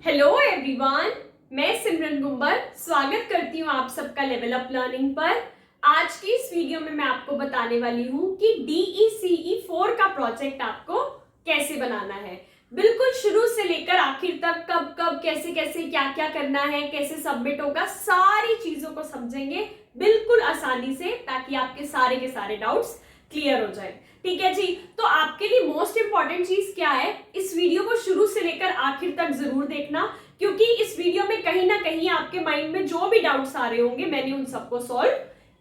Hello everyone, मैं सिमरन गुंबर स्वागत करती हूँ आप सबका लेवल अप लर्निंग पर। आज की इस वीडियो में मैं आपको बताने वाली हूँ कि DECE 4 का प्रोजेक्ट आपको कैसे बनाना है। बिल्कुल शुरू से लेकर आखिर तक कब कब कैसे कैसे क्या क्या करना है, कैसे सबमिट होगा, सारी चीजों को समझेंगे बिल्कुल आसानी से, ताकि आपके सारे के सारे डाउट्स क्लियर हो जाए। ठीक है जी। तो आपके लिए मोस्ट इंपॉर्टेंट चीज क्या है, इस वीडियो को शुरू से लेकर आखिर तक जरूर देखना, क्योंकि इस वीडियो में कहीं ना कहीं आपके माइंड में जो भी डाउट्स आ रहे होंगे मैंने उन सबको सॉल्व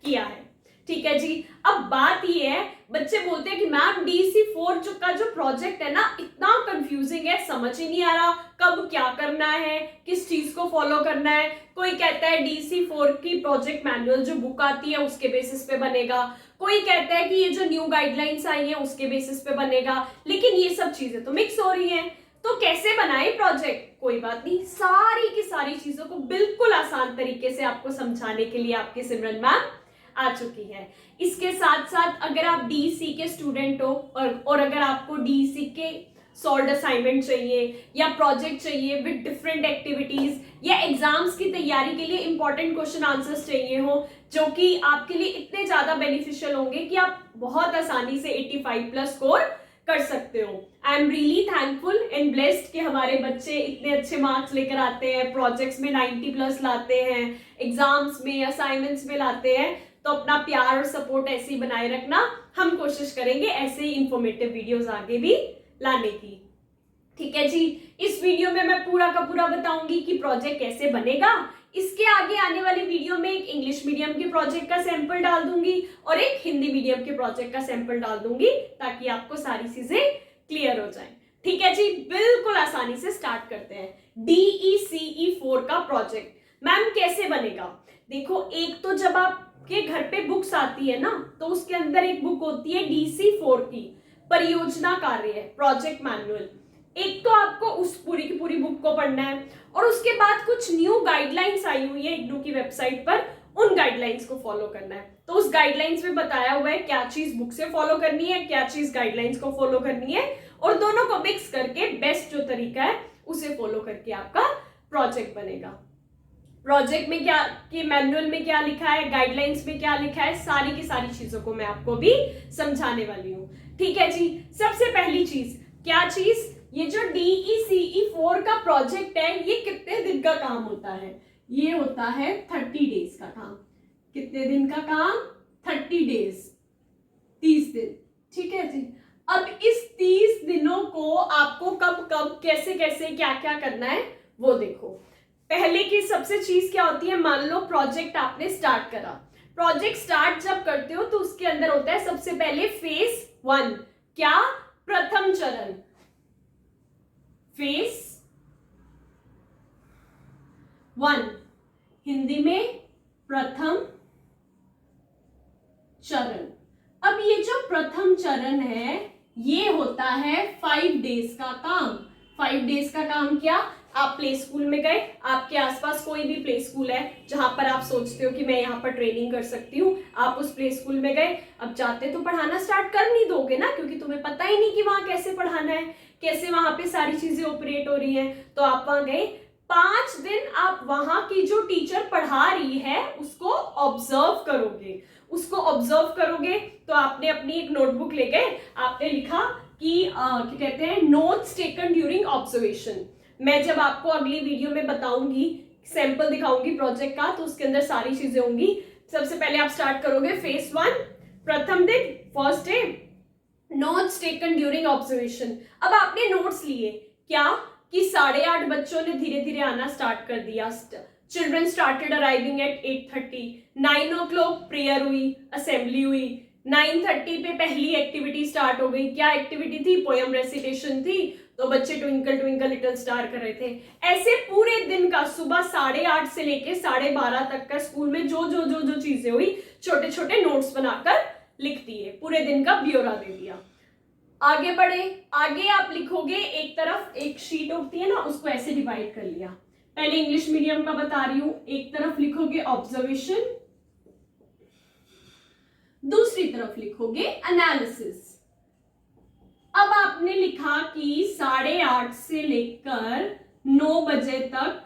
किया है। ठीक है जी। अब बात ये है, बच्चे बोलते हैं कि मैम DECE 4 का जो प्रोजेक्ट है ना इतना कंफ्यूजिंग है, समझ ही नहीं आ रहा कब क्या करना है, किस चीज को फॉलो करना है। कोई कहता है DECE 4 की प्रोजेक्ट मैनुअल जो बुक आती है उसके बेसिस पे बनेगा, कोई कहता है कि ये जो न्यू गाइडलाइंस आई है उसके बेसिस पे बनेगा, लेकिन ये सब चीजें तो मिक्स हो रही हैं। तो कैसे बनाए प्रोजेक्ट? कोई बात नहीं, सारी की सारी चीजों को बिल्कुल आसान तरीके से आपको समझाने के लिए आपकी सिमरन मैम आ चुकी है। इसके साथ साथ अगर आप DECE के स्टूडेंट हो और अगर आपको DECE के सॉल्व असाइनमेंट चाहिए या प्रोजेक्ट चाहिए विद डिफरेंट एक्टिविटीज, या एग्जाम्स की तैयारी के लिए इंपॉर्टेंट क्वेश्चन आंसर्स चाहिए हो जो कि आपके लिए इतने ज्यादा बेनिफिशियल होंगे कि आप बहुत आसानी से 85 प्लस स्कोर कर सकते हो। I am really thankful and blessed कि हमारे बच्चे इतने अच्छे मार्क्स लेकर आते हैं, प्रोजेक्ट्स में 90 प्लस लाते हैं, एग्जाम्स में असाइनमेंट्स में लाते हैं। तो अपना प्यार और सपोर्ट ऐसे ही बनाए रखना, हम कोशिश करेंगे ऐसे ही इंफॉर्मेटिव वीडियोस आगे भी लाने की। ठीक है जी। इस वीडियो में मैं पूरा का पूरा बताऊंगी कि प्रोजेक्ट कैसे बनेगा। इसके आगे आने वाली वीडियो में एक इंग्लिश मीडियम के प्रोजेक्ट का सैंपल डाल दूंगी और एक हिंदी मीडियम के प्रोजेक्ट का सैंपल डाल दूंगी, ताकि आपको सारी चीजें क्लियर हो जाए। ठीक है जी, बिल्कुल आसानी से स्टार्ट करते हैं। DECE 4 का प्रोजेक्ट मैम कैसे बनेगा? देखो, एक तो जब आपके घर पे बुक्स आती है ना, तो उसके अंदर एक बुक होती है DECE 4 की, परियोजना कार्य है, प्रोजेक्ट मैनुअल। एक तो आपको उस पूरी की पूरी बुक को पढ़ना है, और उसके बाद कुछ न्यू गाइडलाइंस आई हुई है इग्नू की वेबसाइट पर, उन गाइडलाइंस को फॉलो करना है। तो उस गाइडलाइंस में बताया हुआ है क्या चीज बुक से फॉलो करनी है, क्या चीज गाइडलाइंस को फॉलो करनी है, और दोनों को मिक्स करके बेस्ट जो तरीका है उसे फॉलो करके आपका प्रोजेक्ट बनेगा। प्रोजेक्ट में क्या, कि मैनुअल में क्या लिखा है, गाइडलाइंस में क्या लिखा है, सारी की सारी चीजों को मैं आपको भी समझाने वाली हूँ। ठीक है जी। सबसे पहली चीज, क्या चीज? ये जो DECE 4 का प्रोजेक्ट है ये कितने दिन का काम होता है? ये होता है 30 डेज का काम। कितने दिन का काम? 30 डेज, 30 दिन। ठीक है जी। अब इस 30 दिनों को आपको कब कब कैसे कैसे क्या क्या करना है वो देखो। पहले की सबसे चीज क्या होती है, मान लो प्रोजेक्ट आपने स्टार्ट करा। प्रोजेक्ट स्टार्ट जब करते हो तो उसके अंदर होता है सबसे पहले फेज 1। क्या? प्रथम चरण। फेज 1 हिंदी में प्रथम चरण। अब ये जो प्रथम चरण है ये होता है 5 डेज का काम। 5 डेज का काम क्या? आप प्ले स्कूल में गए, आपके आसपास कोई भी प्ले स्कूल है जहां पर आप सोचते हो कि मैं यहाँ पर ट्रेनिंग कर सकती हूँ, आप उस प्ले स्कूल में गए। अब जाते तो पढ़ाना स्टार्ट कर नहीं दोगे ना, क्योंकि तुम्हें पता ही नहीं कि वहां कैसे पढ़ाना है, कैसे वहां पे सारी चीजें ऑपरेट हो रही है। तो आप वहां गए, 5 दिन आप वहां की जो टीचर पढ़ा रही है उसको ऑब्जर्व करोगे। उसको ऑब्जर्व करोगे तो आपने अपनी एक नोटबुक ले गए, आपने लिखा कि क्या कहते हैं, नोट्स टेकन ड्यूरिंग ऑब्जर्वेशन। मैं जब आपको अगली वीडियो में बताऊंगी, सैंपल दिखाऊंगी प्रोजेक्ट का, तो उसके अंदर सारी चीजें होंगी। सबसे पहले आप स्टार्ट करोगे फेज 1, प्रथम दिन, first day, notes taken during observation. अब आपने नोट्स लिए, क्या कि 8:30 बच्चों ने धीरे धीरे आना स्टार्ट कर दिया। Children started arriving at 8:30। 9 o'clock prayer हुई, असेंबली हुई। 9:30 पे पहली एक्टिविटी स्टार्ट हो गई। क्या एक्टिविटी थी? पोएम रेसिटेशन थी। तो बच्चे ट्विंकल ट्विंकल लिटिल स्टार कर रहे थे। ऐसे पूरे दिन का सुबह 8:30 से लेके 12:30 तक का स्कूल में जो जो जो जो चीजें हुई छोटे छोटे नोट्स बनाकर लिख दिए, पूरे दिन का ब्यौरा दे दिया। आगे बढ़े, आगे आप लिखोगे, एक तरफ एक शीट होती है ना, उसको ऐसे डिवाइड कर लिया। पहले इंग्लिश मीडियम का बता रही हूं, एक तरफ लिखोगे ऑब्जर्वेशन, दूसरी तरफ लिखोगे एनालिसिस। अब आपने लिखा कि 8:30 से लेकर 9 बजे तक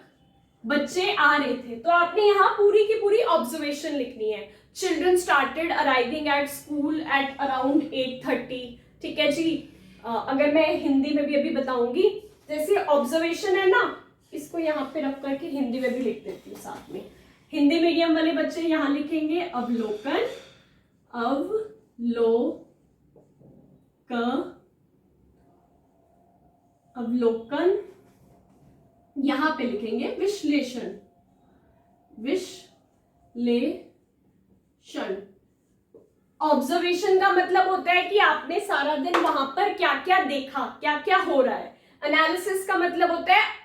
बच्चे आ रहे थे। तो आपने यहाँ पूरी की पूरी ऑब्जर्वेशन लिखनी है। Children started arriving at school at around 8:30। ठीक है जी। अगर मैं हिंदी में भी अभी बताऊंगी, जैसे ऑब्जर्वेशन है ना, इसको यहाँ पे रख करके हिंदी में भी लिख देती हूँ साथ में। हिंदी मीडियम वाले बच्चे यहाँ लिखेंगे अवलोकन, अवलोकन, यहां पे लिखेंगे विश्लेषण, ऑब्जर्वेशन का मतलब होता है कि आपने सारा दिन वहां पर क्या क्या देखा, क्या क्या हो रहा है। एनालिसिस का मतलब होता है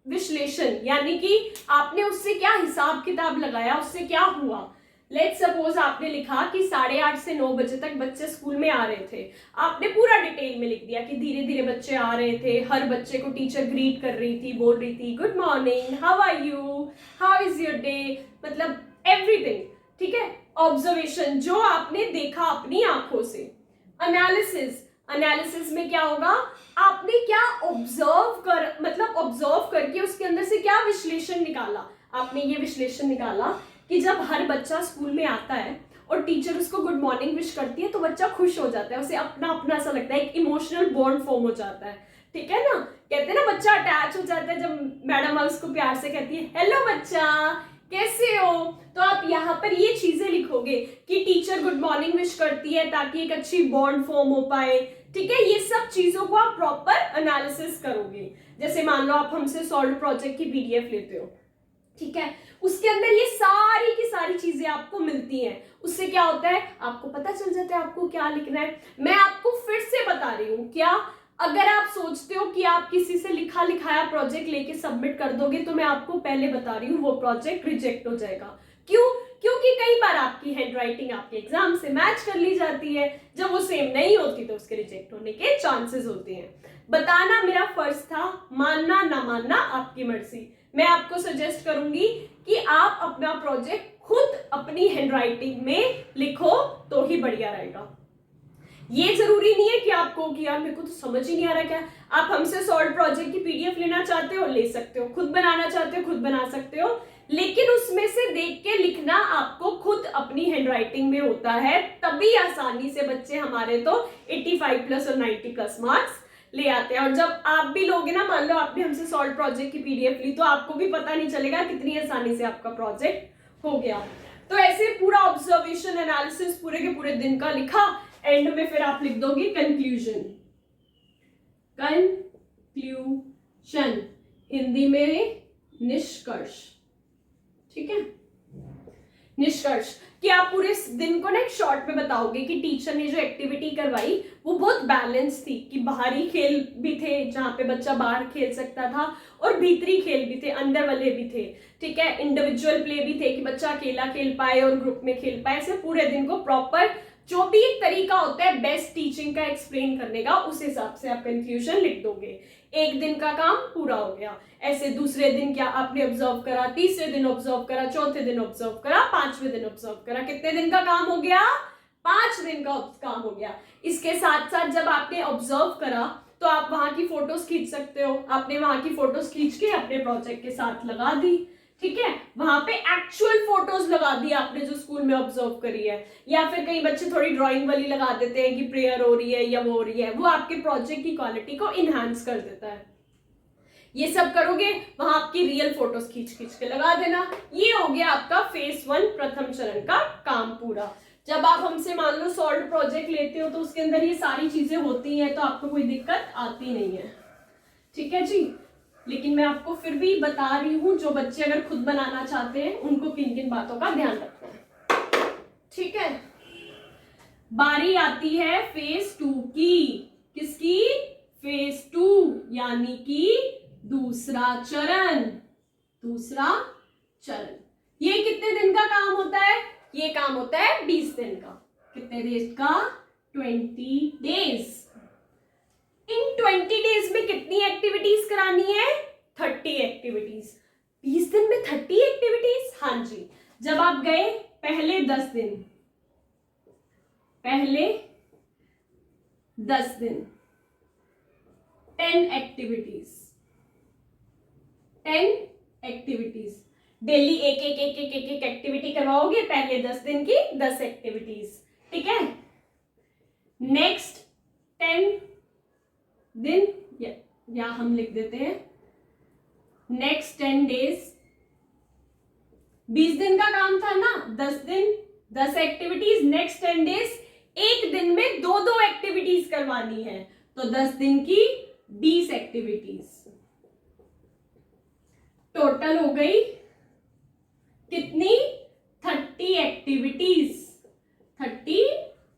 विश्लेषण, यानी कि आपने उससे क्या हिसाब किताब लगाया, उससे क्या हुआ। लेट्स सपोज आपने लिखा कि 8:30 से 9 बजे तक बच्चे स्कूल में आ रहे थे। आपने पूरा डिटेल में लिख दिया कि धीरे धीरे बच्चे आ रहे थे, हर बच्चे को टीचर ग्रीट कर रही थी, बोल रही थी good morning, how are you, how is your day, मतलब एवरीथिंग। ठीक है। ऑब्जर्वेशन, जो आपने देखा अपनी आंखों से। एनालिसिस में क्या होगा, आपने क्या ऑब्जर्व करके उसके अंदर से क्या विश्लेषण निकाला। आपने ये विश्लेषण निकाला कि जब हर बच्चा स्कूल में आता है और टीचर उसको गुड मॉर्निंग विश करती है तो बच्चा खुश हो जाता है, उसे अपना अपना सा लगता है, एक इमोशनल बॉन्ड फॉर्म हो जाता है। ठीक है ना, कहते हैं ना बच्चा अटैच हो जाता है जब मैडम उसको प्यार से कहती है हेलो बच्चा कैसे हो। तो आप यहाँ पर ये चीजें लिखोगे कि टीचर गुड मॉर्निंग विश करती है ताकि एक अच्छी बॉन्ड फॉर्म हो पाए। ठीक है, ये सब चीजों को आप प्रॉपर एनालिसिस करोगे। जैसे मान लो आप हमसे सॉल्व प्रोजेक्ट की पीडीएफ लेते हो, ठीक है, उसके अंदर ये सारी की सारी चीजें आपको मिलती हैं। उससे क्या होता है, आपको पता चल जाता है आपको क्या लिखना है। मैं आपको फिर से बता रही हूँ, क्या अगर आप सोचते हो कि आप किसी से लिखा लिखाया प्रोजेक्ट लेके सबमिट कर दोगे तो मैं आपको पहले बता रही हूँ वो प्रोजेक्ट रिजेक्ट हो जाएगा। क्यों? क्योंकि कई बार आपकी हैंडराइटिंग आपके एग्जाम से मैच कर ली जाती है, जब वो सेम नहीं होती तो उसके रिजेक्ट होने के चांसेस होते हैं। बताना मेरा फर्ज था, मानना ना मानना आपकी मर्जी। मैं आपको सजेस्ट करूंगी कि आप अपना प्रोजेक्ट खुद अपनी हैंडराइटिंग में लिखो तो ही बढ़िया रहेगा। ये जरूरी नहीं है कि आपको कि यार मेरे को तो समझ ही नहीं आ रहा क्या। आप हमसे सॉल्व प्रोजेक्ट की पीडीएफ लेना चाहते हो ले सकते हो, खुद बनाना चाहते हो खुद बना सकते हो, लेकिन उसमें से देख के लिखना आपको खुद अपनी हैंडराइटिंग में होता है, तभी आसानी से बच्चे हमारे तो 85+ और 90+ मार्क्स ले आते हैं। और जब आप भी लोगे ना, मान लो आपने हमसे सॉल्व प्रोजेक्ट की पीडीएफ ली, तो आपको भी पता नहीं चलेगा कितनी आसानी से आपका प्रोजेक्ट हो गया। तो ऐसे पूरा ऑब्जर्वेशन एनालिसिस पूरे के पूरे दिन का लिखा, एंड में फिर आप लिख दोगे कंक्लूजन। कंक्लूजन हिंदी में निष्कर्ष। ठीक है, निष्कर्ष कि आप पूरे दिन को ना एक शॉर्ट में बताओगे कि टीचर ने जो एक्टिविटी करवाई वो बहुत बैलेंस थी, कि बाहरी खेल भी थे जहां पे बच्चा बाहर खेल सकता था और भीतरी खेल भी थे, अंदर वाले भी थे। ठीक है, इंडिविजुअल प्ले भी थे कि बच्चा अकेला खेल पाए और ग्रुप में खेल पाए। ऐसे पूरे दिन को प्रॉपर जो भी एक तरीका होता है बेस्ट टीचिंग का एक्सप्लेन करने का, उस हिसाब से आप कंक्लूजन लिख दोगे। एक दिन का काम पूरा हो गया। ऐसे दूसरे दिन क्या आपने ऑब्जर्व करा, तीसरे दिन ऑब्जर्व करा, चौथे दिन ऑब्जर्व करा, पांचवें दिन ऑब्जर्व करा। कितने दिन का काम हो गया? 5 दिन का काम हो गया। इसके साथ साथ जब आपने ऑब्जर्व करा तो आप वहां की फोटोज खींच सकते हो। आपने वहां की फोटोज खींच के अपने प्रोजेक्ट के साथ लगा दी। ठीक है, वहां पे एक्चुअल फोटोज लगा दी आपने जो स्कूल में ऑब्जर्व करी है। या फिर कई बच्चे थोड़ी ड्राइंग वाली लगा देते हैं कि प्रेयर हो रही है या वो हो रही है, वो आपके प्रोजेक्ट की क्वालिटी को इनहांस कर देता है। ये सब करोगे, वहां आपकी रियल फोटोज खींच खींच के लगा देना। ये हो गया आपका फेज 1 प्रथम चरण का काम पूरा। जब आप हमसे मान लो सॉल्व प्रोजेक्ट लेते हो तो उसके अंदर ये सारी चीजें होती हैं, तो आपको कोई दिक्कत आती नहीं है। ठीक है जी, लेकिन मैं आपको फिर भी बता रही हूं, जो बच्चे अगर खुद बनाना चाहते हैं उनको किन किन बातों का ध्यान रखना है। ठीक है, बारी आती है फेज 2 की। किसकी? फेज 2 यानी कि दूसरा चरण। दूसरा चरण ये कितने दिन का काम होता है? ये काम होता है 20 दिन का। कितने डेज का? 20 डेज। इन 20 डेज में कितनी एक्टिविटीज करानी है? 30 एक्टिविटीज। 20 दिन में 30 एक्टिविटीज? हाँ जी। जब आप गए पहले 10 दिन, पहले 10 दिन 10 एक्टिविटीज, 10 एक्टिविटीज। डेली एक एक एक एक एक एक एक्टिविटी करवाओगे, पहले 10 दिन की 10 एक्टिविटीज, ठीक है। नेक्स्ट 10 दिन या हम लिख देते हैं नेक्स्ट 10 डेज। 20 दिन का काम था ना, 10 दिन 10 एक्टिविटीज, नेक्स्ट 10 डेज एक दिन में 2-2 एक्टिविटीज करवानी है, तो 10 दिन की 20 एक्टिविटीज। टोटल हो गई कितनी? 30 एक्टिविटीज। 30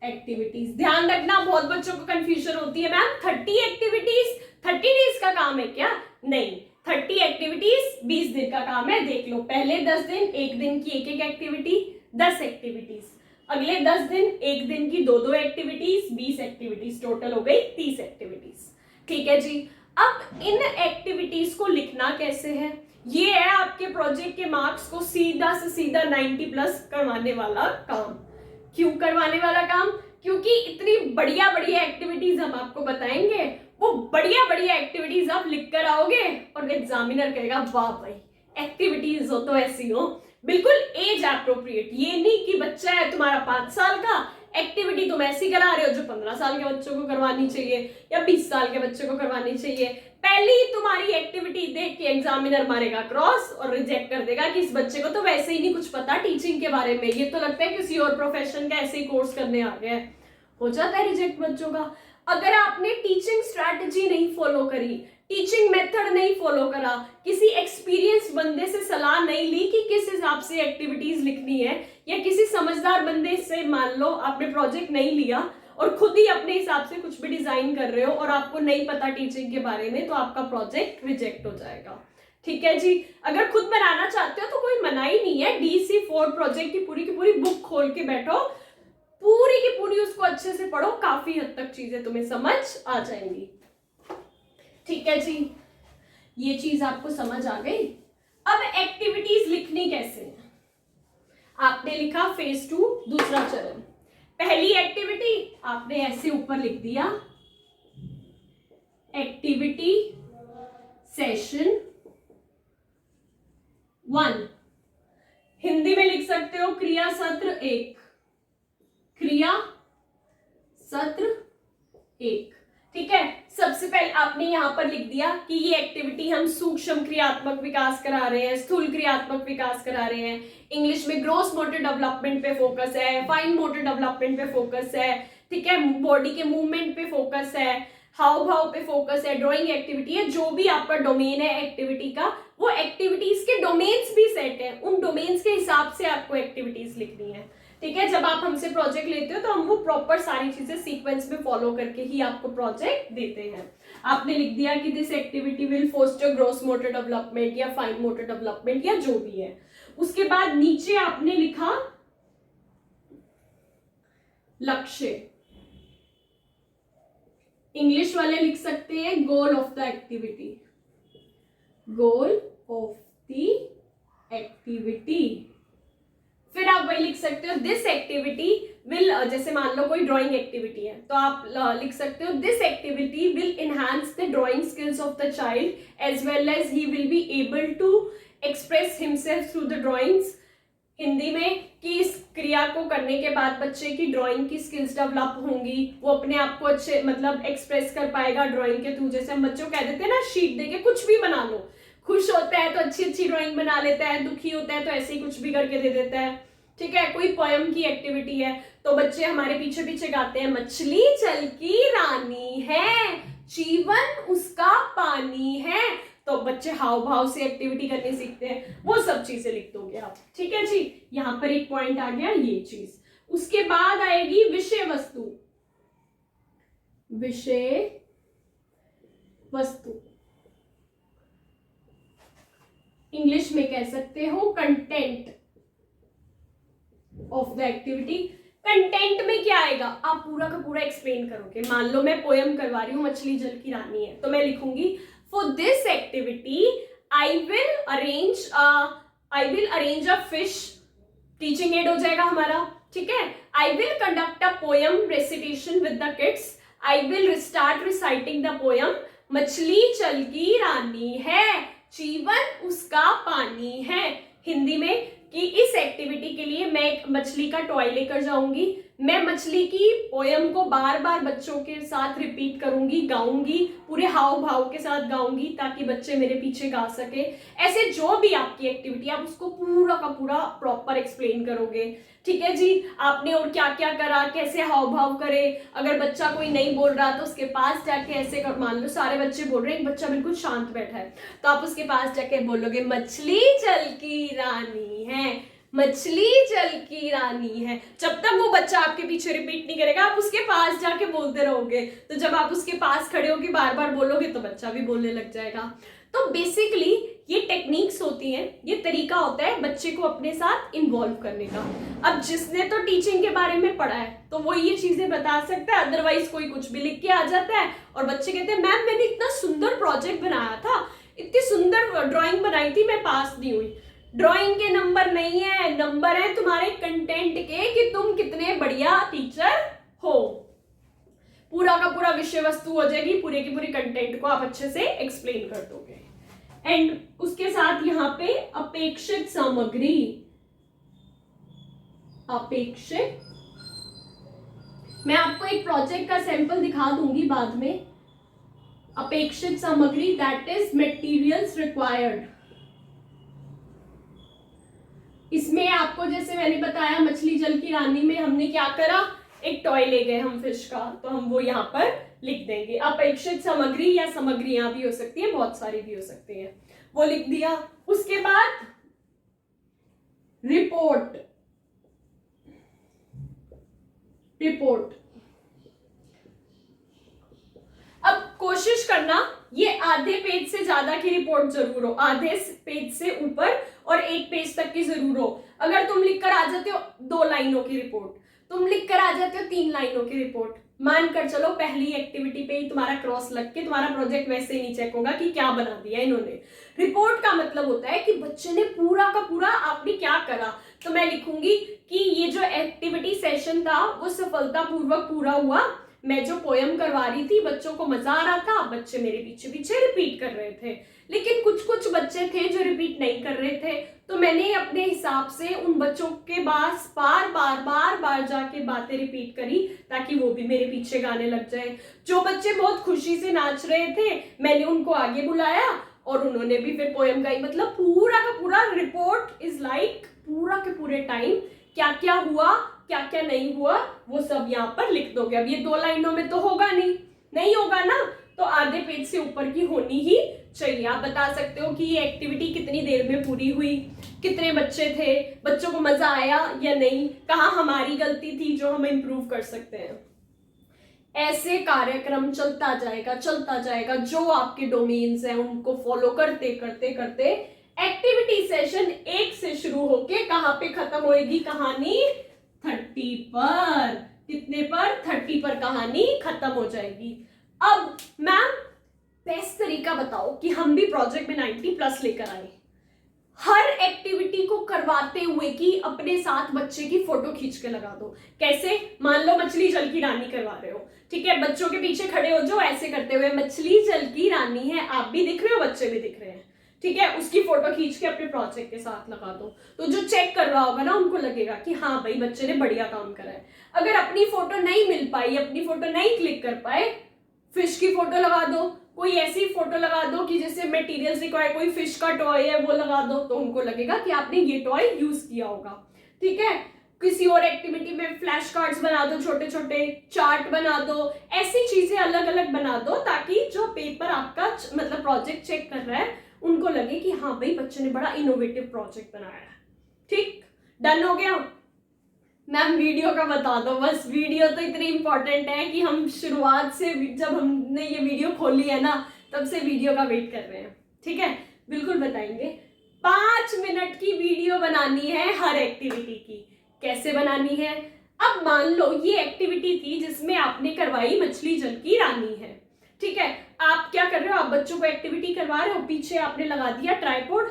एक्टिविटीज। ध्यान रखना, बहुत बच्चों को कंफ्यूजन होती है, मैम 30 एक्टिविटीज 30 डेज का काम है क्या? नहीं, 30 एक्टिविटीज 20 दिन का काम है। देख लो, पहले 10 दिन एक दिन की एक एक एक्टिविटी 10 एक्टिविटीज, अगले 10 दिन एक दिन की 2-2 एक्टिविटीज 20 एक्टिविटीज, टोटल हो गई 30 एक्टिविटीज। ठीक है जी। अब इन एक्टिविटीज को लिखना कैसे है? ये है आपके प्रोजेक्ट के मार्क्स को सीधा से सीधा 90+ करवाने वाला काम। क्यों करवाने वाला काम? क्योंकि इतनी बढ़िया बढ़िया एक्टिविटीज हम आपको बताएंगे, वो बढ़िया बढ़िया एक्टिविटीज आप लिख कर आओगे और एग्जामिनर कहेगा वाह भाई, एक्टिविटीज हो तो ऐसी हो, बिल्कुल एज एप्रोप्रिएट। ये नहीं कि बच्चा है तुम्हारा 5 साल का, एक्टिविटी तुम ऐसी करा रहे हो जो 15 साल के बच्चों को करवानी चाहिए या 20 साल के बच्चों को करवानी चाहिए। पहली तुम्हारी एक्टिविटी देख के एग्जामिनर मारेगा क्रॉस और रिजेक्ट कर देगा कि इस बच्चे को तो वैसे ही नहीं कुछ पता टीचिंग के बारे में, ये तो लगता है किसी और प्रोफेशन का ऐसे ही कोर्स करने आ गया है। हो जाता है रिजेक्ट बच्चों का। अगर आपने टीचिंग स्ट्रैटेजी नहीं फॉलो करी, टीचिंग मेथड नहीं फॉलो करा, किसी एक्सपीरियंस बंदे से सलाह नहीं ली कि किस हिसाब से एक्टिविटीज लिखनी है, या किसी समझदार बंदे से मान लो आपने प्रोजेक्ट नहीं लिया और खुद ही अपने हिसाब से कुछ भी डिजाइन कर रहे हो और आपको नहीं पता टीचिंग के बारे में, तो आपका प्रोजेक्ट रिजेक्ट हो जाएगा। ठीक है जी। अगर खुद बनाना चाहते हो तो कोई मना ही नहीं है, DC4 प्रोजेक्ट की पूरी बुक खोल के बैठो, पूरी की पूरी उसको अच्छे से पढ़ो, काफी हद तक चीजें तुम्हें समझ आ जाएंगी। ठीक है जी, ये चीज आपको समझ आ गई। अब एक्टिविटीज लिखनी कैसे है? आपने लिखा फेज 2 दूसरा चरण। पहली एक्टिविटी आपने ऐसे ऊपर लिख दिया, एक्टिविटी सेशन 1। हिंदी में लिख सकते हो क्रिया सत्र 1, क्रिया सत्र 1। ठीक है। सबसे पहले आपने यहां पर लिख दिया कि ये एक्टिविटी हम सूक्ष्म क्रियात्मक विकास करा रहे हैं, स्थूल क्रियात्मक विकास करा रहे हैं। इंग्लिश में ग्रॉस मोटर डेवलपमेंट पे फोकस है, फाइन मोटर डेवलपमेंट पे फोकस है, ठीक है, बॉडी के मूवमेंट पे फोकस है, हाव भाव पे फोकस है, ड्राइंग एक्टिविटी है। जो भी आपका डोमेन है एक्टिविटी का, वो एक्टिविटीज के डोमेन्स भी सेट है, उन डोमेन्स के हिसाब से आपको एक्टिविटीज लिखनी है। ठीक है। जब आप हमसे प्रोजेक्ट लेते हो तो हम वो प्रॉपर सारी चीजें सीक्वेंस में फॉलो करके ही आपको प्रोजेक्ट देते हैं। आपने लिख दिया कि this activity will foster gross motor development या फाइन मोटर डेवलपमेंट या जो भी है। उसके बाद नीचे आपने लिखा लक्ष्य, इंग्लिश वाले लिख सकते हैं goal of the activity, goal of the activity. फिर आप वही लिख सकते हो दिस एक्टिविटी विल, जैसे मान लो कोई ड्राइंग एक्टिविटी है तो आप लिख सकते हो this activity will enhance the drawing skills of the child as well as he will be able to express himself through the drawings. Hindi में कि इस क्रिया को करने के बाद बच्चे की ड्राइंग की स्किल्स डेवलप होंगी, वो अपने आप को अच्छे मतलब एक्सप्रेस कर पाएगा ड्राइंग के थ्रू। जैसे हम बच्चों को कह देते हैं ना, शीट देके कुछ भी बना लो, खुश होता है तो अच्छी अच्छी ड्राइंग बना लेता है, दुखी होता है तो ऐसे ही कुछ भी करके दे देता है। ठीक है। कोई पोयम की एक्टिविटी है तो बच्चे हमारे पीछे पीछे गाते हैं, मछली जल की रानी है, जीवन उसका पानी है। तो बच्चे हाव भाव से एक्टिविटी करनी सीखते हैं, वो सब चीजें लिख दोगे आप। ठीक है जी। यहां पर एक पॉइंट आ गया ये चीज। उसके बाद आएगी विषय वस्तु, विषय वस्तु इंग्लिश में कह सकते हो content of the activity. Content में क्या आएगा? आप पूरा का पूरा एक्सप्लेन करोगे। मान लो मैं पोयम करवा रही हूँ, मछली जल की रानी है, तो मैं लिखूंगी for this activity I will arrange a fish, teaching add हो जाएगा हमारा। ठीक है। I will conduct a poem recitation with the kids, I will start reciting the poem, मछली जल की रानी है, जीवन उसका पानी है। हिंदी में कि इस एक्टिविटी के लिए मैं एक मछली का टॉय लेकर जाऊंगी, मैं मछली की पोयम को बार बार बच्चों के साथ रिपीट करूंगी, गाऊंगी, पूरे हाव भाव के साथ गाऊंगी ताकि बच्चे मेरे पीछे गा सके। ऐसे जो भी आपकी एक्टिविटी, आप उसको पूरा का पूरा प्रॉपर एक्सप्लेन करोगे। ठीक है जी, आपने और क्या क्या करा, कैसे हाव भाव करे, अगर बच्चा कोई नहीं बोल रहा तो उसके पास जाके ऐसे कर, मान लो सारे बच्चे बोल रहे हैं, एक बच्चा बिल्कुल शांत बैठा है, तो आप उसके पास जाके बोलोगे मछली जल की रानी है, मछली जल की रानी है। जब तक वो बच्चा आपके पीछे रिपीट नहीं करेगा, आप उसके पास जाके बोलते रहोगे। तो जब आप उसके पास खड़े होके बार बार बोलोगे तो बच्चा भी बोलने लग जाएगा। तो बेसिकली ये टेक्निक्स होती हैं, ये तरीका होता है बच्चे को अपने साथ इन्वॉल्व करने का। अब जिसने तो टीचिंग के बारे में पढ़ा है तो वो ये चीजें बता सकता है, अदरवाइज कोई कुछ भी लिख के आ जाता है और बच्चे कहते हैं मैम मैंने इतना सुंदर प्रोजेक्ट बनाया था, इतनी सुंदर ड्राइंग बनाई थी, मैं पास नहीं हुई। ड्राइंग के नंबर नहीं है, नंबर है तुम्हारे कंटेंट के कि तुम कितने बढ़िया टीचर हो। पूरा का पूरा विषय वस्तु हो जाएगी, पूरे की पूरी कंटेंट को आप अच्छे से एक्सप्लेन कर दोगे। एंड उसके साथ यहाँ पे अपेक्षित सामग्री, अपेक्षित, मैं आपको एक प्रोजेक्ट का सैंपल दिखा दूंगी बाद में। अपेक्षित सामग्री दैट इज मटेरियल्स रिक्वायर्ड। इसमें आपको जैसे मैंने बताया मछली जल की रानी में हमने क्या करा, एक टॉय ले गए हम फिश का, तो हम वो यहाँ पर लिख देंगे। अपेक्षित सामग्री या सामग्रियां भी हो सकती है, बहुत सारी भी हो सकती है, वो लिख दिया। उसके बाद रिपोर्ट, रिपोर्ट। अब कोशिश करना ये आधे पेज से ज्यादा की रिपोर्ट जरूर हो, आधे पेज से ऊपर और एक पेज तक की जरूर हो। अगर तुम लिखकर आ जाते हो 2 लाइनों की रिपोर्ट, तुम लिखकर आ जाते हो 3 लाइनों की रिपोर्ट, मानकर चलो पहली एक्टिविटी पे ही तुम्हारा क्रॉस लग के तुम्हारा प्रोजेक्ट वैसे ही नहीं चेक होगा कि क्या बना दिया इन्होंने। रिपोर्ट का मतलब होता है कि बच्चे ने पूरा का पूरा आपने क्या करा। तो मैं लिखूंगी कि ये जो एक्टिविटी सेशन था वो सफलतापूर्वक पूरा हुआ, मैं जो पोयम करवा रही थी बच्चों को मजा आ रहा था, बच्चे मेरे पीछे पीछे रिपीट कर रहे थे। लेकिन कुछ कुछ बच्चे थे जो रिपीट नहीं कर रहे थे, तो मैंने अपने हिसाब से उन बच्चों के पास बार बार जाके बातें रिपीट करी ताकि वो भी मेरे पीछे गाने लग जाए। जो बच्चे बहुत खुशी से नाच रहे थे मैंने उनको आगे बुलाया और उन्होंने भी फिर पोयम गाई। मतलब पूरा का पूरा रिपोर्ट इज लाइक पूरा के पूरे टाइम क्या क्या हुआ क्या क्या नहीं हुआ वो सब यहाँ पर लिख दोगे। अब ये 2 लाइनों में तो होगा नहीं होगा ना, तो आधे पेज से ऊपर की होनी ही चाहिए। आप बता सकते हो कि ये एक्टिविटी कितनी देर में पूरी हुई, कितने बच्चे थे, बच्चों को मजा आया या नहीं, कहाँ हमारी गलती थी जो हम इम्प्रूव कर सकते हैं। ऐसे कार्यक्रम चलता जाएगा। जो आपके डोमेन्स हैं उनको फॉलो करते करते करते एक्टिविटी सेशन 1 से शुरू होके कहाँ पे खत्म होएगी कहानी, 30 पर। कितने पर? 30 पर कहानी खत्म हो जाएगी। अब मैम बेस्ट तरीका बताओ कि हम भी प्रोजेक्ट में 90+ लेकर आए। हर एक्टिविटी को करवाते हुए कि अपने साथ बच्चे की फोटो खींच के लगा दो। कैसे? मान लो मछली जल की रानी करवा रहे हो, ठीक है, बच्चों के पीछे खड़े हो जो ऐसे करते हुए मछली जल की रानी है, आप भी दिख रहे हो बच्चे भी दिख रहे हैं, ठीक है, उसकी फोटो खींच के अपने प्रोजेक्ट के साथ लगा दो। तो जो चेक कर रहा होगा ना उनको लगेगा कि हाँ भाई बच्चे ने बढ़िया काम करा है। अगर अपनी फोटो नहीं मिल पाई, अपनी फोटो नहीं क्लिक कर पाए, फिश की फोटो लगा दो, कोई ऐसी फोटो लगा दो कि जैसे मटेरियल्स रिक्वायर्ड, कोई फिश का टॉय है वो लगा दो, तो उनको लगेगा कि आपने ये टॉय यूज किया होगा। ठीक है, किसी और एक्टिविटी में फ्लैश कार्ड्स बना दो, छोटे छोटे चार्ट बना दो, ऐसी चीजें अलग अलग बना दो ताकि जो पेपर आपका मतलब प्रोजेक्ट चेक कर रहा है उनको लगे कि हाँ भाई बच्चे ने बड़ा इनोवेटिव प्रोजेक्ट बनाया है। ठीक, डन हो गया। मैम वीडियो का बता दो बस। वीडियो तो इतनी इंपॉर्टेंट है कि हम शुरुआत से जब हमने ये वीडियो खोली है ना तब से वीडियो का वेट कर रहे हैं। ठीक है, बिल्कुल बताएंगे। 5 मिनट की वीडियो बनानी है हर एक्टिविटी की। कैसे बनानी है? अब मान लो ये एक्टिविटी थी जिसमें आपने करवाई मछली जल की रानी है, ठीक है, आप क्या कर रहे हो, आप बच्चों को एक्टिविटी करवा रहे हो, पीछे आपने लगा दिया ट्राइपॉड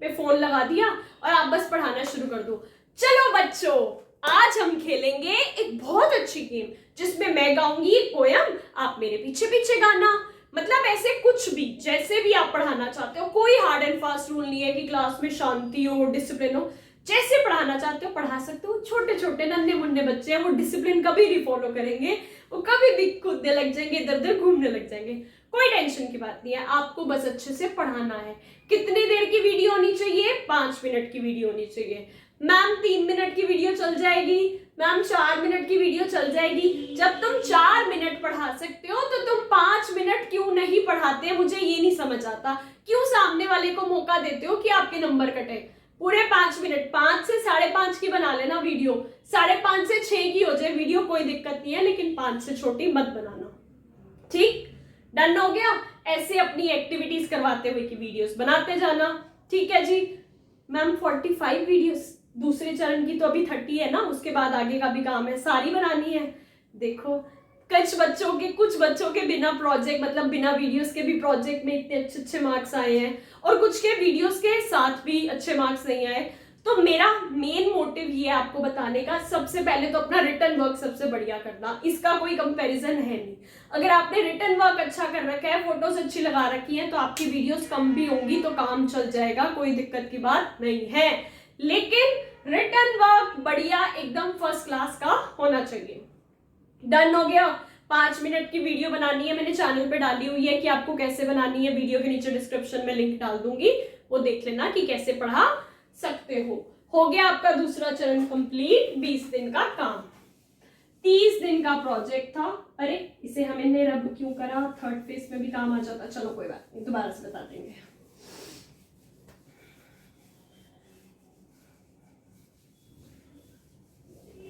पे फोन लगा दिया और आप बस पढ़ाना शुरू कर दो। चलो बच्चों आज हम खेलेंगे एक बहुत अच्छी गेम जिसमें मैं गाऊंगी एक पोयम, आप मेरे पीछे पीछे गाना। मतलब ऐसे कुछ भी जैसे भी आप पढ़ाना चाहते हो, कोई हार्ड एंड फास्ट रूल नहीं है कि क्लास में शांति हो, डिसिप्लिन हो। जैसे पढ़ाना चाहते हो पढ़ा सकते हो। छोटे छोटे नन्हे मुन्ने बच्चे हैं, वो डिसिप्लिन कभी नहीं फॉलो करेंगे, वो कभी भी कूदने लग जाएंगे, इधर उधर घूमने लग जाएंगे। कोई टेंशन की बात नहीं है, आपको बस अच्छे से पढ़ाना है। कितनी देर की वीडियो होनी चाहिए? 5 मिनट की वीडियो होनी चाहिए। मैम 3 मिनट की वीडियो चल जाएगी, मैम 4 मिनट की वीडियो चल जाएगी। जब तुम 4 मिनट पढ़ा सकते हो तो तुम 5 मिनट क्यों नहीं पढ़ाते? मुझे ये नहीं समझ आता, क्यों सामने वाले को मौका देते हो कि आपके नंबर कटे? पूरे 5 मिनट, 5 से 5:30 की बना लेना वीडियो, 5:30 से 6 की हो जाए वीडियो, कोई दिक्कत नहीं है, लेकिन 5 से छोटी मत बनाना। ठीक, डन हो गया? ऐसे अपनी एक्टिविटीज करवाते हुए की वीडियोस बनाते जाना। ठीक है जी। मैम 45 वीडियोस, दूसरे चरण की तो अभी 30 है ना, उसके बाद आगे का भी काम है, सारी बनानी है। देखो कुछ बच्चों के बिना प्रोजेक्ट, मतलब बिना वीडियोस के भी प्रोजेक्ट में इतने अच्छे अच्छे मार्क्स आए हैं, और कुछ के वीडियोस के साथ भी अच्छे मार्क्स नहीं आए। तो मेरा मेन मोटिव ये है आपको बताने का, सबसे पहले तो अपना रिटर्न वर्क सबसे बढ़िया करना, इसका कोई कंपैरिजन है नहीं। अगर आपने रिटर्न वर्क अच्छा कर रखा है, फोटोज अच्छी लगा रखी है, तो आपकी वीडियोस कम भी होंगी तो काम चल जाएगा, कोई दिक्कत की बात नहीं है। लेकिन रिटर्न वर्क बढ़िया एकदम फर्स्ट क्लास का होना चाहिए। डन हो गया? 5 मिनट की वीडियो बनानी है, मैंने चैनल पे डाली हुई है कि आपको कैसे बनानी है, वीडियो के नीचे डिस्क्रिप्शन में लिंक डाल दूंगी, वो देख लेना कि कैसे पढ़ा सकते हो गया आपका दूसरा चरण कंप्लीट। 20 दिन का काम, 30 दिन का प्रोजेक्ट था। अरे इसे हमने रब क्यों करा? थर्ड फेज में भी काम आ जाता। चलो कोई बात नहीं, दोबारा से बता देंगे।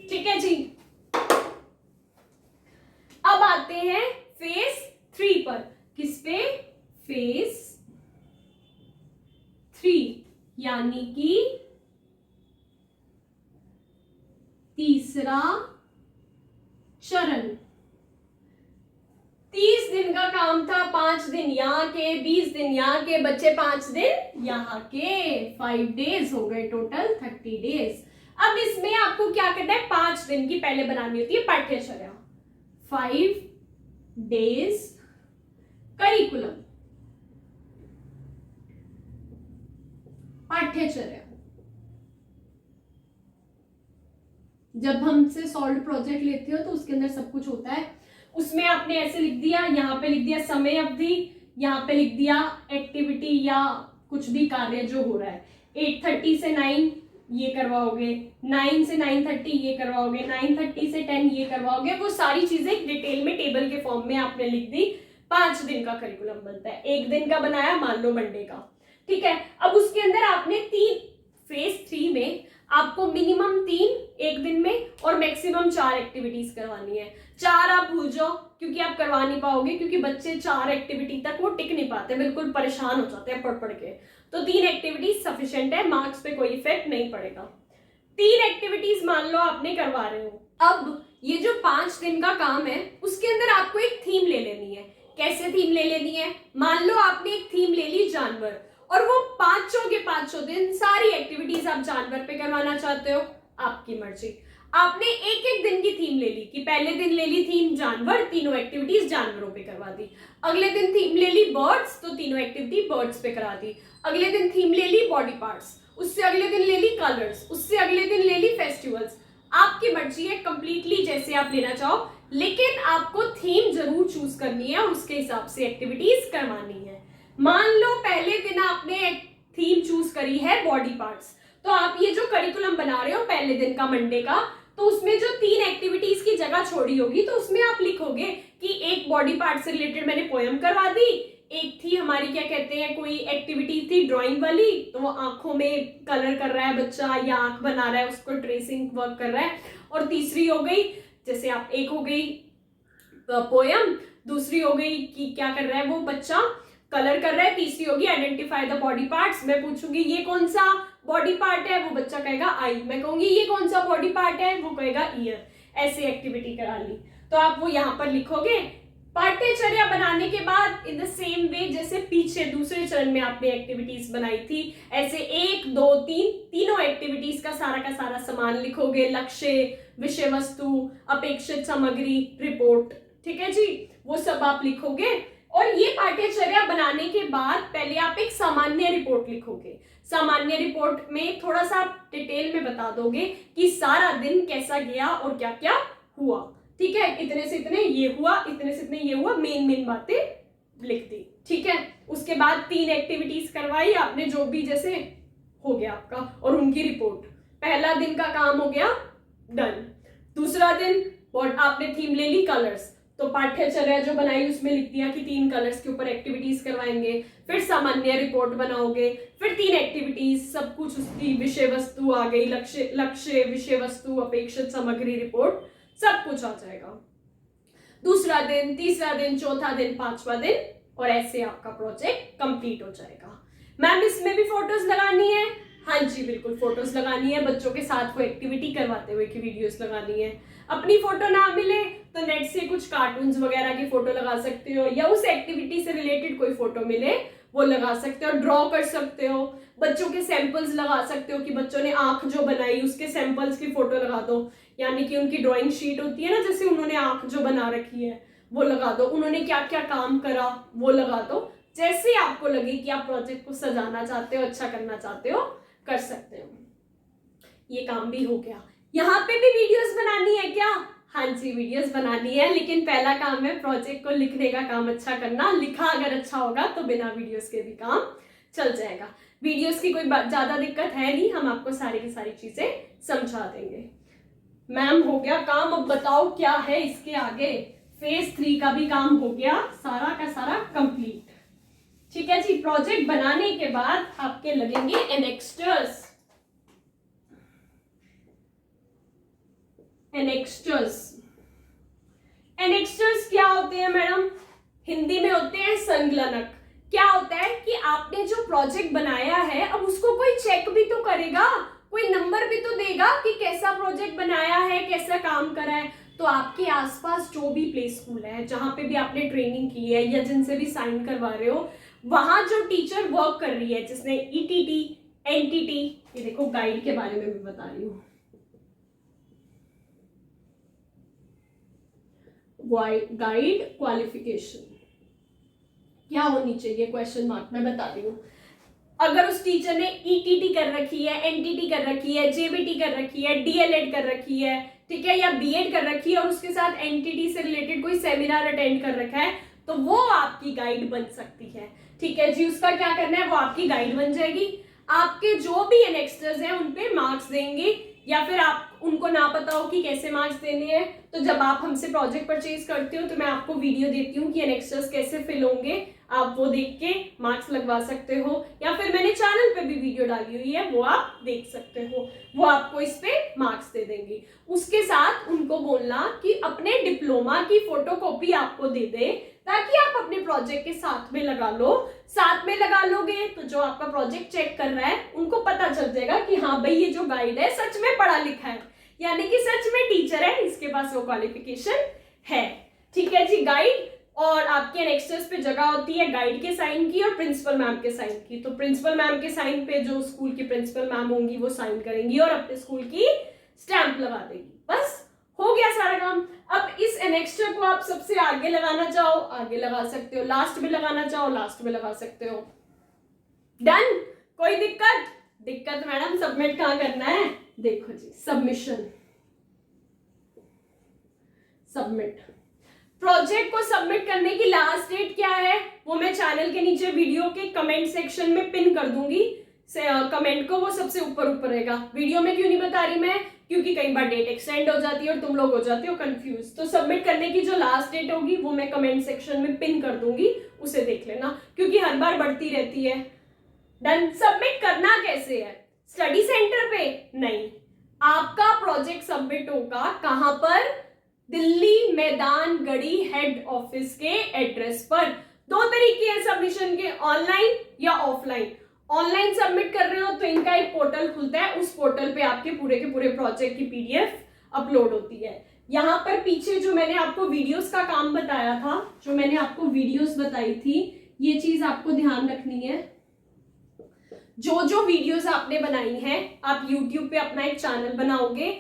ठीक है जी। अब आते हैं फेज 3 पर। किस पे? फेज 3 यानी कि तीसरा चरण। 30 दिन का काम था, 5 दिन यहाँ के, 20 दिन यहाँ के, बच्चे 5 दिन यहाँ के, 5 डेज हो गए, टोटल 30 डेज। अब इसमें आपको क्या करना है? 5 दिन की पहले बनानी होती है पाठ्यचर्या। 5 डेज करिकुलम, पाठ्यचर्या। जब हमसे सॉल्व प्रोजेक्ट लेते हो तो उसके अंदर सब कुछ होता है। उसमें आपने ऐसे लिख दिया, यहाँ पे लिख दिया समय अवधि, यहाँ पे लिख दिया एक्टिविटी या कुछ भी कार्य जो हो रहा है। 8:30 से 9 ये करवाओगे, 9 से 9:30 ये करवाओगे, 9:30 से 10 ये करवाओगे। वो सारी चीजें डिटेल में टेबल के फॉर्म में आपने लिख दी। 5 दिन का करिकुलम बनता है। 1 दिन का बनाया, मान लो मंडे का, ठीक है। अब उसके अंदर आपने 3, फेज 3 में आपको मिनिमम 3 एक दिन में और मैक्सिमम 4 एक्टिविटीज करवानी है। 4 आप भूल जाओ क्योंकि आप करवा नहीं पाओगे, क्योंकि बच्चे 4 एक्टिविटी तक वो टिक नहीं पाते, बिल्कुल परेशान हो जाते हैं पढ़ के। तो 3 एक्टिविटीज सफिशिएंट है, मार्क्स पे कोई इफेक्ट नहीं पड़ेगा। 3 एक्टिविटीज मान लो आपने करवा रहे हो। अब ये जो 5 दिन का काम है उसके अंदर आपको एक थीम ले लेनी है। कैसे थीम ले लेनी है? मान लो आपने एक थीम ले ली जानवर, और वो 5 के 5 दिन सारी एक्टिविटीज आप जानवर पे करवाना चाहते हो, आपकी मर्जी। आपने एक एक दिन की थीम ले ली कि पहले दिन ले ली थीम जानवर, तीनों एक्टिविटीज जानवरों पे करवा दी। अगले दिन थीम ले ली बर्ड्स, तो तीनों एक्टिविटी बर्ड्स पे करा दी। अगले दिन थीम ले ली बॉडी पार्ट्स, उससे अगले दिन ले ली कलर्स, उससे अगले दिन ले ली फेस्टिवल्स। आपकी मर्जी है कंप्लीटली जैसे आप लेना चाहो, लेकिन आपको थीम जरूर चूज करनी है और उसके हिसाब से एक्टिविटीज करवानी है। मान लो पहले दिन आपने थीम चूज करी है बॉडी पार्ट्स, तो आप ये जो करिकुलम बना रहे हो पहले दिन का मंडे का, तो उसमें जो 3 एक्टिविटीज की जगह छोड़ी होगी तो उसमें आप लिखोगे कि एक बॉडी पार्ट से रिलेटेड मैंने पोएम करवा दी, एक थी हमारी क्या कहते हैं कोई एक्टिविटी थी ड्राइंग वाली, तो वो आंखों में कलर कर रहा है बच्चा या आंख बना रहा है उसको ट्रेसिंग वर्क कर रहा है, और तीसरी हो गई जैसे आप एक हो गई पोएम, दूसरी हो गई कि क्या कर रहा है वो बच्चा कलर कर रहा है, तीसरी होगी आइडेंटिफाई द बॉडी पार्ट्स। मैं पूछूंगी ये कौन सा बॉडी पार्ट है, वो बच्चा कहेगा आई, मैं कहूंगी ये कौन सा बॉडी पार्ट है, वो कहेगा ईयर। ऐसे एक्टिविटी करा ली तो आप वो यहाँ पर लिखोगे। पाठ्यचर्या बनाने के बाद इन द सेम वे जैसे पीछे दूसरे चरण में आपने एक्टिविटीज बनाई थी, ऐसे 1 2 3 तीनों एक्टिविटीज का सारा सामान लिखोगे, लक्ष्य, विषय वस्तु, अपेक्षित सामग्री, रिपोर्ट, ठीक है जी, वो सब आप लिखोगे। और ये पाठ्यचर्या बनाने के बाद पहले आप एक सामान्य रिपोर्ट लिखोगे। सामान्य रिपोर्ट में थोड़ा सा डिटेल में बता दोगे कि सारा दिन कैसा गया और क्या क्या हुआ। ठीक है, इतने से इतने ये हुआ, इतने से इतने ये हुआ, मेन बातें लिख दी। ठीक है, उसके बाद 3 एक्टिविटीज करवाई आपने, जो भी जैसे हो गया आपका, और उनकी रिपोर्ट। पहला दिन का काम हो गया डन। दूसरा दिन और आपने थीम ले ली कलर्स, तो पाठ्यचर्या जो बनाई उसमें लिख दिया कि 3 कलर्स के ऊपर एक्टिविटीज करवाएंगे। फिर सामान्य रिपोर्ट बनाओगे, फिर 3 एक्टिविटीज, सब कुछ उसकी विषय वस्तु आ गई, लक्ष्य विषय वस्तु, अपेक्षित सामग्री, रिपोर्ट, सब कुछ आ जाएगा। दूसरा दिन, तीसरा दिन, चौथा दिन, 5वां दिन, और ऐसे आपका प्रोजेक्ट कंप्लीट हो जाएगा। मैम इसमें भी फोटोज लगानी है? हाँ जी बिल्कुल, फोटोज लगानी है। बच्चों के साथ वो एक्टिविटी करवाते हुए की वीडियोस लगानी है। अपनी फोटो ना मिले तो नेट से कुछ कार्टून्स वगैरह की फोटो लगा सकते हो, या उस एक्टिविटी से रिलेटेड कोई फोटो मिले वो लगा सकते हो। ड्रॉ कर सकते हो, बच्चों के सैंपल्स लगा सकते हो कि बच्चों ने आंख जो बनाई उसके सैंपल्स की फोटो लगा दो, यानी कि उनकी ड्राइंग शीट होती है ना, जैसे उन्होंने आंख जो बना रखी है वो लगा दो, उन्होंने क्या क्या काम करा वो लगा दो। जैसे आपको लगे कि आप प्रोजेक्ट को सजाना चाहते हो, अच्छा करना चाहते हो, कर सकते हो। ये काम भी हो गया। यहाँ पे भी वीडियोस बनानी है क्या? हाँ जी वीडियोस बनानी है, लेकिन पहला काम है प्रोजेक्ट को लिखने का काम अच्छा करना। लिखा अगर अच्छा होगा तो बिना वीडियोस के भी काम चल जाएगा। वीडियोस की कोई ज्यादा दिक्कत है नहीं, हम आपको सारी की सारी चीजें समझा देंगे। मैम हो गया काम, अब बताओ क्या है इसके आगे। फेज 3 का भी काम हो गया, सारा का सारा कंप्लीट। ठीक है जी, प्रोजेक्ट बनाने के बाद आपके लगेंगे एनेक्स्टर्स। एनेक्स्टर्स क्या होते हैं मैडम? हिंदी में होते हैं संगलनक। क्या होता है कि आपने जो प्रोजेक्ट बनाया है, अब उसको कोई चेक भी तो करेगा, कोई नंबर भी तो देगा कि कैसा प्रोजेक्ट बनाया है, कैसा काम करा है। तो आपके आसपास जो भी प्ले स्कूल है, जहां पे भी आपने ट्रेनिंग की है या जिनसे भी साइन करवा रहे हो, वहां जो टीचर वर्क कर रही है, जिसने ईटीटी, एनटीटी, ये देखो गाइड के बारे में भी बता रही हूँ, गाइड क्वालिफिकेशन क्या होनी चाहिए, क्वेश्चन मार्क में बता रही हूँ। अगर उस टीचर ने ईटीटी कर रखी है, एनटीटी कर रखी है, जेबीटी कर रखी है, डीएलएड कर रखी है, ठीक है, या बीएड कर रखी है, और उसके साथ एनटीटी से रिलेटेड कोई सेमिनार अटेंड कर रखा है, तो वो आपकी गाइड बन सकती है। ठीक है जी, उसका क्या करना है, वो आपकी गाइड बन जाएगी। आपके जो भी एनेक्स्टर्स हैं उन पे मार्क्स देंगे, या फिर आप उनको ना पता हो कि कैसे मार्क्स देने हैं, तो जब आप हमसे प्रोजेक्ट परचेज करते हो तो मैं आपको वीडियो देती हूँ कि एनेक्स्टर्स कैसे फिल होंगे, आप वो देख के मार्क्स लगवा सकते हो, या फिर मैंने चैनल पे भी वीडियो डाली हुई है, वो आप देख सकते हो, वो आपको इस पे मार्क्स दे देंगे। उसके साथ उनको बोलना कि अपने डिप्लोमा की फोटोकॉपी आपको दे दे, ताकि आप अपने प्रोजेक्ट के साथ में लगा लो। साथ में लगा लोगे तो जो आपका प्रोजेक्ट चेक कर रहा है उनको पता चल जाएगा कि हाँ भाई ये जो गाइड है सच में पढ़ा लिखा है, यानी कि सच में टीचर है, इसके पास वो क्वालिफिकेशन है। ठीक है जी, गाइड और आपके एनेक्स्टर्स पे जगह होती है गाइड के साइन की और प्रिंसिपल मैम के साइन की। तो प्रिंसिपल मैम के साइन पे जो स्कूल की प्रिंसिपल मैम होंगी वो साइन करेंगी और अपने स्कूल की स्टैंप लगा देगी। बस हो गया सारा काम। अब इस एनेक्स्टर को आप सबसे आगे लगाना चाहो आगे लगा सकते हो, लास्ट में लगाना चाहो लास्ट में लगा सकते हो। डन? कोई दिक्कत मैडम, सबमिट कहाँ करना है? देखो जी, सबमिशन, सबमिट। प्रोजेक्ट को सबमिट करने की लास्ट डेट क्या है वो मैं चैनल के नीचे वीडियो के कमेंट सेक्शन में पिन कर दूंगी। कमेंट को वो सबसे ऊपर रहेगा। वीडियो में क्यों नहीं बता रही मैं, क्योंकि कई बार डेट एक्सटेंड हो जाती है और तुम लोग हो जाते हो कंफ्यूज। तो सबमिट करने की जो लास्ट डेट होगी वो मैं कमेंट सेक्शन में पिन कर दूंगी, उसे देख लेना, क्योंकि हर बार बढ़ती रहती है। डन? सबमिट करना कैसे है? स्टडी सेंटर पे नहीं, आपका प्रोजेक्ट सबमिट होगा कहां पर? दिल्ली मैदान गढ़ी हेड ऑफिस के एड्रेस पर। 2 तरीके हैं सबमिशन के, ऑनलाइन या ऑफलाइन। ऑनलाइन सबमिट कर रहे हो तो इनका एक पोर्टल खुलता है, उस पोर्टल पे आपके पूरे के पूरे प्रोजेक्ट की पीडीएफ अपलोड होती है। यहाँ पर पीछे जो मैंने आपको वीडियोस का काम बताया था, जो मैंने आपको वीडियोस बताई थी, ये चीज आपको ध्यान रखनी है। जो वीडियोस आपने बनाई हैं, आप यूट्यूब पे अपना एक चैनल बनाओगे,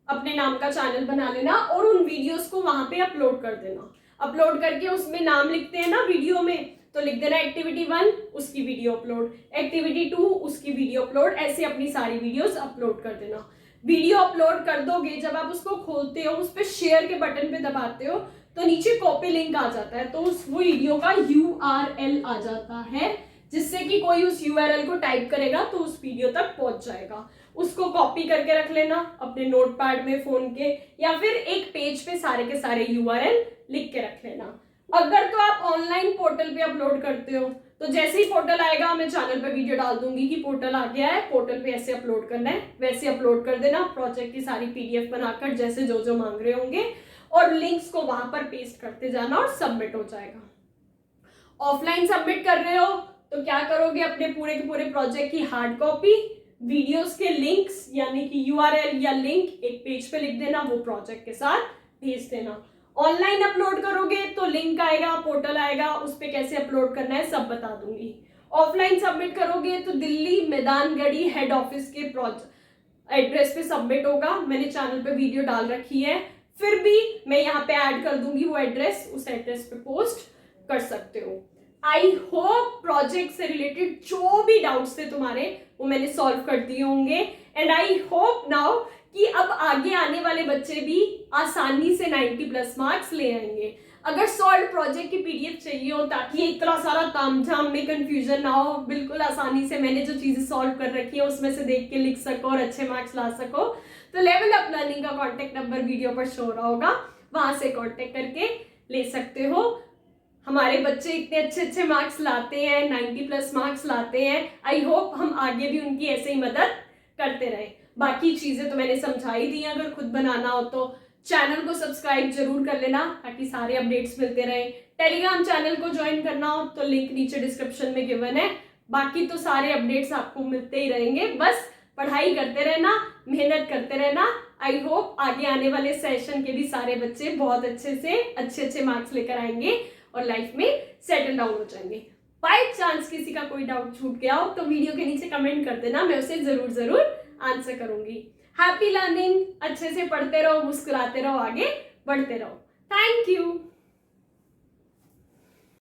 अपने नाम का चैनल बना लेना और उन वीडियोस को वहां पे अपलोड कर देना। अपलोड करके उसमें नाम लिखते हैं ना वीडियो में, तो लिख देना एक्टिविटी 1 उसकी वीडियो अपलोड, एक्टिविटी 2 उसकी वीडियो अपलोड, ऐसे अपनी सारी वीडियोस अपलोड कर देना। वीडियो अपलोड कर दोगे, जब आप उसको खोलते हो उस पर शेयर के बटन पे दबाते हो तो नीचे कॉपी लिंक आ जाता है, तो उस वो वीडियो का URL आ जाता है, जिससे कि कोई उस URL को टाइप करेगा तो उस वीडियो तक पहुंच जाएगा। उसको कॉपी करके रख लेना अपने नोटपैड में फोन के, या फिर एक पेज पे सारे के सारे URL लिख के रख लेना। अगर तो आप ऑनलाइन पोर्टल पे अपलोड करते हो तो जैसे ही पोर्टल आएगा मैं चैनल पे वीडियो डाल दूंगी कि पोर्टल आ गया है, पोर्टल पे ऐसे अपलोड करना है, वैसे अपलोड कर देना, प्रोजेक्ट की सारी PDF बनाकर जैसे जो जो मांग रहे होंगे, और लिंक्स को वहां पर पेस्ट करते जाना और सबमिट हो जाएगा। ऑफलाइन सबमिट कर रहे हो तो क्या करोगे, अपने पूरे के पूरे प्रोजेक्ट की हार्ड कॉपी, वीडियोस के लिंक्स यानी कि URL या लिंक एक पेज पे लिख देना, वो प्रोजेक्ट के साथ भेज देना। ऑनलाइन अपलोड करोगे तो लिंक आएगा, पोर्टल आएगा, उस पे कैसे अपलोड करना है सब बता दूंगी। ऑफलाइन सबमिट करोगे तो दिल्ली मैदानगढ़ी हेड ऑफिस के एड्रेस पे सबमिट होगा, मैंने चैनल पे वीडियो डाल रखी है, फिर भी मैं यहाँ पे ऐड कर दूंगी वो एड्रेस, उस एड्रेस पे पोस्ट कर सकते हो। आई होप प्रोजेक्ट से रिलेटेड जो भी डाउट्स थे तुम्हारे वो मैंने सॉल्व कर दिए होंगे, एंड आई होप नाउ कि अब आगे आने वाले बच्चे भी आसानी से 90+ मार्क्स ले आएंगे। अगर सॉल्व प्रोजेक्ट की PDF चाहिए हो ताकि इतना सारा तामझाम में कंफ्यूजन ना हो, बिल्कुल आसानी से मैंने जो चीजें सॉल्व कर रखी है उसमें से देख के लिख सको और अच्छे मार्क्स ला सको, तो लेवल अप लर्निंग का कॉन्टेक्ट नंबर वीडियो पर शो रहा होगा, वहां से कॉन्टेक्ट करके ले सकते हो। हमारे बच्चे इतने अच्छे अच्छे मार्क्स लाते हैं, 90+ मार्क्स लाते हैं, आई होप हम आगे भी उनकी ऐसे ही मदद करते रहें। बाकी चीजें तो मैंने समझा ही दी हैं, अगर खुद बनाना हो तो चैनल को सब्सक्राइब जरूर कर लेना ताकि सारे अपडेट्स मिलते रहें। टेलीग्राम चैनल को ज्वाइन करना हो तो लिंक नीचे डिस्क्रिप्शन में गिवन है। बाकी तो सारे अपडेट्स आपको मिलते ही रहेंगे, बस पढ़ाई करते रहना, मेहनत करते रहना। आई होप आगे आने वाले सेशन के भी सारे बच्चे बहुत अच्छे से अच्छे मार्क्स लेकर आएंगे और लाइफ में सेटल डाउन हो जाएंगे। बाय चांस किसी का कोई डाउट छूट गया हो तो वीडियो के नीचे कमेंट कर देना, मैं उसे जरूर आंसर करूंगी। हैप्पी लर्निंग, अच्छे से पढ़ते रहो, मुस्कुराते रहो, आगे बढ़ते रहो। Thank you.